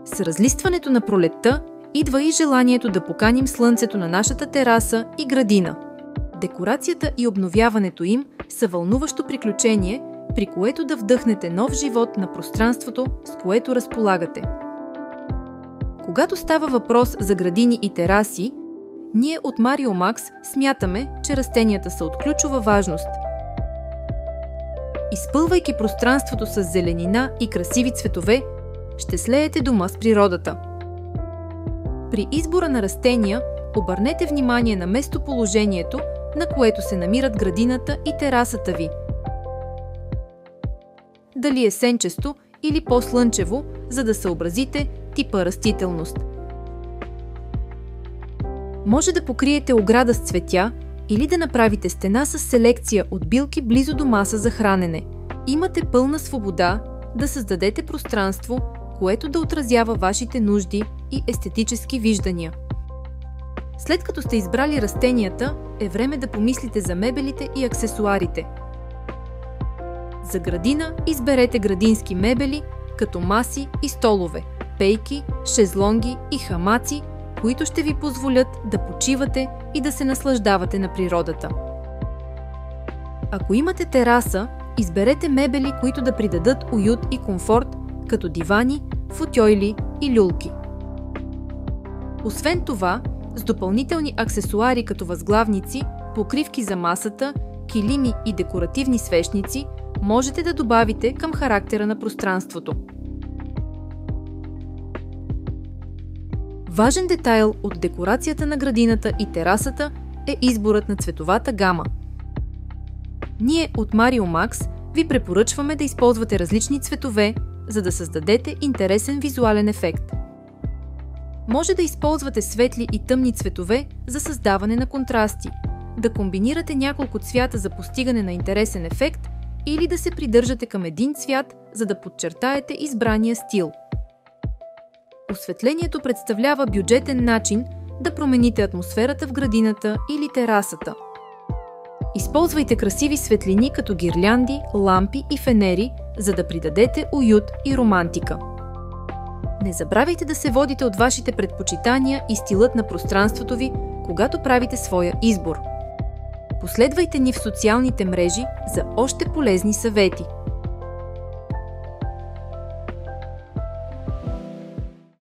С разлистването на пролетта идва и желанието да поканим слънцето на нашата тераса и градина. Декорацията и обновяването им са вълнуващо приключение, при което да вдъхнете нов живот на пространството, с което разполагате. Когато става въпрос за градини и тераси, ние от Марио Макс смятаме, че растенията са от ключова важност. Изпълвайки пространството с зеленина и красиви цветове, ще слеете дома с природата. При избора на растения обърнете внимание на местоположението, на което се намират градината и терасата ви. Дали е сенчесто или по-слънчево, за да съобразите типа растителност. Може да покриете ограда с цветя или да направите стена с селекция от билки близо до маса за хранене. Имате пълна свобода да създадете пространство, което да отразява вашите нужди и естетически виждания. След като сте избрали растенията, е време да помислите за мебелите и аксесоарите. За градина изберете градински мебели, като маси и столове, пейки, шезлонги и хамаци, които ще ви позволят да почивате и да се наслаждавате на природата. Ако имате тераса, изберете мебели, които да придадат уют и комфорт, като дивани, футьойли и люлки. Освен това, с допълнителни аксесоари като възглавници, покривки за масата, килими и декоративни свещници, можете да добавите към характера на пространството. Важен детайл от декорацията на градината и терасата е изборът на цветовата гама. Ние от Марио Макс ви препоръчваме да използвате различни цветове, за да създадете интересен визуален ефект. Може да използвате светли и тъмни цветове за създаване на контрасти, да комбинирате няколко цвята за постигане на интересен ефект или да се придържате към един цвят, за да подчертаете избрания стил. Осветлението представлява бюджетен начин да промените атмосферата в градината или терасата. Използвайте красиви светлини като гирлянди, лампи и фенери, за да придадете уют и романтика. Не забравяйте да се водите от вашите предпочитания и стилът на пространството ви, когато правите своя избор. Последвайте ни в социалните мрежи за още полезни съвети.